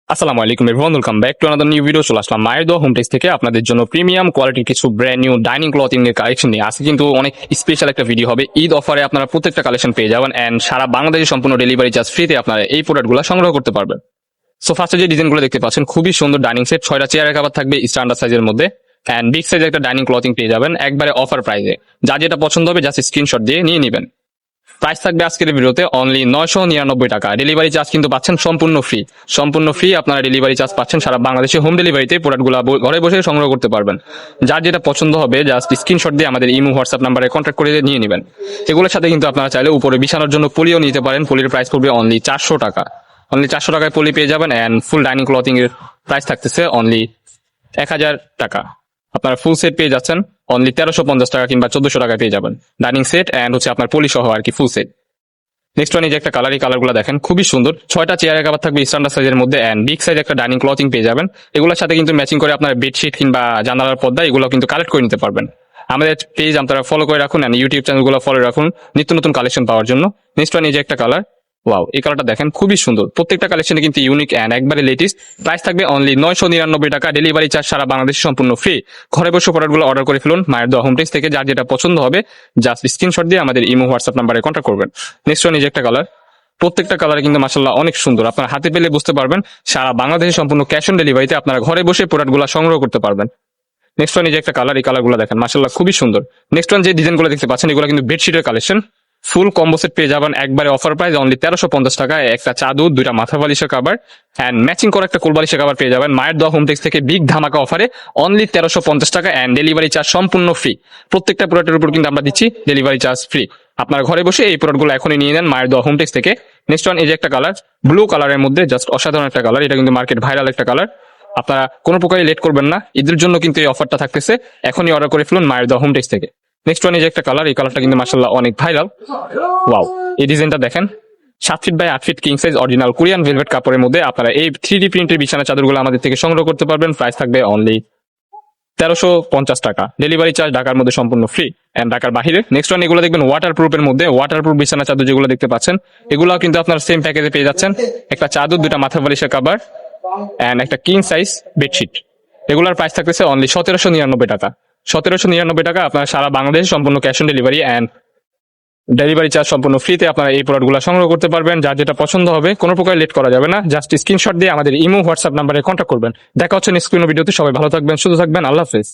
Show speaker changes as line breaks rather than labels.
আসসালামু আলাইকুম everyone, welcome back to another new video. চলে আসলাম মায়ের দোয়া হোম টেক্স থেকে আপনাদের জন্য প্রিমিয়াম কোয়ালিটির কিছু ব্র্যান্ড নিউ ডাইনিং ক্লথিং এর কালেকশন নিয়ে আজকে কিন্তু অনেক স্পেশাল একটা ভিডিও হবে। ঈদ অফারে আপনারা প্রত্যেকটা কালেকশন পেয়ে যাবেন এন্ড সারা বাংলাদেশে সম্পূর্ণ ডেলিভারি চার্জ ফ্রিতে আপনারা এই প্রোডাক্টগুলো সংগ্রহ করতে পারবেন। সো ফার্স্টে যে ডিজাইনগুলো দেখতে পাচ্ছেন খুবই সুন্দর ডাইনিং সেট, 6টা চেয়ারের কভার থাকবে স্ট্যান্ডার্ড সাইজের মধ্যে এন্ড বিগ সাইজের একটা ডাইনিং ক্লথিং পেয়ে যাবেন একবারে অফার প্রাইসে। যার যেটা পছন্দ হবে জাস্ট স্ক্রিনশট দিয়ে নিয়ে নেবেন। প্রাইস থাকবে আজকের ভিডিওতে অনলি 999 টাকা। ডেলিভারি চার্জ কিন্তু পাচ্ছেন সম্পূর্ণ ফ্রি। আপনারা ডেলিভারি চার্জ পাচ্ছেন সারা বাংলাদেশে হোম ডেলিভারিতে প্রোডাক্টগুলো ঘরে বসে সংগ্রহ করতে পারবেন। যার যেটা পছন্দ হবে জাস্ট স্ক্রিনশট দিয়ে আমাদের ইমো হোয়াটসঅ্যাপ নাম্বারে কন্ট্যাক্ট করে নিয়ে নেবেন। এগুলোর সাথে কিন্তু আপনারা চাইলে উপরে বিছানোর জন্য পলিও নিতে পারেন। পলির প্রাইস পড়বে অনলি 400 টাকা। অনলি 400 টাকায় পলি পেয়ে যাবেন এন্ড ফুল ডাইনিং ক্লথিং এর প্রাইস থাকতেছে অনলি 1000 টাকা। আপনারা ফুল সেট পেয়ে যাচ্ছেন অনলি 1350 টাকা কিংবা 1400 টাকায় পেয়ে যাবেন ডাইনিং সেট এন্ড হচ্ছে আপনার পলি সহ আর কি ফুল সেট। নেক্সট ওয়ান এই যে একটা কালার, এই কালারগুলো দেখেন খুবই সুন্দর। 6টা চেয়ারের কভার থাকবে স্ট্যান্ডার্ড সাইজের মধ্যে এন্ড বিগ সাইজ একটা ডাইনিং ক্লথিং পেয়ে যাবেন। এগুলোর সাথে কিন্তু ম্যাচিং করে আপনার বেডশিট কিংবা জানালার পর্দা এগুলো কিন্তু কালেক্ট করে নিতে পারবেন। আমাদের পেজ আপনারা ফলো করে রাখুন এন্ড ইউটিউব চ্যানেলগুলো ফলো রাখুন নিত্য নতুন কালেকশন পাওয়ার জন্য। নেক্সট ওয়ান এই যে একটা কালার, ওয়াও এই কালারটা দেখেন খুবই সুন্দর। প্রত্যেকটা কালেকশনে কিন্তু ইউনিক এন্ড একবারে লেটেস্ট। প্রাইস থাকবে অনলি 999 টাকা। ডেলিভারি চার্জ সারা বাংলাদেশে সম্পূর্ণ ফ্রি। ঘরে বসে প্রোডাক্টগুলো অর্ডার করে ফেলুন মায়ের দোয়া হোম টেক্স থেকে। যার যেটা পছন্দ হবে জাস্ট স্ক্রিনশট দিয়ে আমাদের ইমো হোয়াটসঅ্যাপ নাম্বারে কন্ট্যাক্ট করবেন। নেক্সট ওয়ান এই যে একটা কালার, প্রত্যেকটা কালার কিন্তু মাশাআল্লাহ অনেক সুন্দর। আপনারা হাতে পেলে বুঝতে পারবেন সারা বাংলাদেশে সম্পূর্ণ ক্যাশ অন ডেলিভারিতে আপনারা ঘরে বসে প্রোডাক্টগুলো সংগ্রহ করতে পারবেন। নেক্সট ওয়ান এই যে একটা কালার, এই কালারগুলো দেখেন মাশাআল্লাহ খুবই সুন্দর। নেক্সট ওয়ান যে ডিজাইনগুলো দেখতে পাচ্ছেন এগুলো কিন্তু বেডশিটের কালেকশন। ফুল কম্বো সেট পেয়ে যাবেন একবারে অফার প্রাইস অনলি 1350 টাকায়। একটা চাদর, 2টা মাথা বালিশের কভার এন্ড ম্যাচিং করা একটা কোল বালিশের কভার পেয়ে যাবেন মায়ের দোয়া হোম টেক্স থেকে বিগ ধামাকা অফারে অনলি 1350 টাকা এন্ড ডেলিভারি চার্জ সম্পূর্ণ ফ্রি। প্রত্যেকটা প্রোডাক্টের উপর কিন্তু আমরা দিচ্ছি ডেলিভারি চার্জ ফ্রি। আপনার ঘরে বসে এই প্রোডাক্টগুলো এখনই নিয়ে নেন মায়ের দোয়া হোম টেক্স থেকে। নেক্সট ওয়ান এই যে একটা কালার, ব্লু কালারের মধ্যে জাস্ট অসাধারণ একটা কালার। এটা কিন্তু মার্কেট ভাইরাল একটা কালার। আপনারা কোনো প্রকারই লেট করবেন না, ঈদের জন্য কিন্তু এই অফারটা থাকতেছে। এখনই অর্ডার করে ফেলুন মায়ের দোয়া হোম টেক্স থেকে। নেক্সট ওয়ান এই যে একটা কালার, এই কালারটা কিন্তু মাশাআল্লাহ অনেক ভাইরাল। ওয়াও এই ডিজাইনটা দেখেন, 7 feet by 8 feet king size original Korean velvet কাপড়ের মধ্যে আপনারা এই 3D প্রিন্টের বিছানা চাদরগুলো আমাদের থেকে সংগ্রহ করতে পারবেন। প্রাইস থাকবে অনলি 1350 টাকা। ডেলিভারি চার্জ ঢাকার মধ্যে সম্পূর্ণ ফ্রি এন্ড ঢাকার বাহিরে। নেক্সট ওয়ান এগুলো দেখবেন ওয়াটার প্রুফের মধ্যে। ওয়াটার প্রুফ বিছানা চাদর যেগুলো দেখতে পাচ্ছেন এগুলো কিন্তু আপনার সেম প্যাকেজে পেয়ে যাচ্ছেন। একটা চাদর, 2টা মাথা বালিশের কভার এন্ড একটা কিং সাইজ বেডশিট। এগুলোর প্রাইস থাকতেছে অনলি 1799 টাকা। 1799 টাকা। আপনারা সারা বাংলাদেশে সম্পূর্ণ cash on delivery and delivery charge সম্পূর্ণ ফ্রিতে আপনারা এই প্রোডাক্টগুলো সংগ্রহ করতে পারবেন। যার যেটা পছন্দ হবে কোনো প্রকার লেট করা যাবে না। জাস্ট স্ক্রিনশট দিয়ে আমাদের ইমো হোয়াটসঅ্যাপ নাম্বারে কন্ট্যাক্ট করবেন। দেখা হচ্ছে নেক্সট কোনো ভিডিওতে। সবাই ভালো থাকবেন, সুস্থ থাকবেন। আল্লাহ হাফেজ।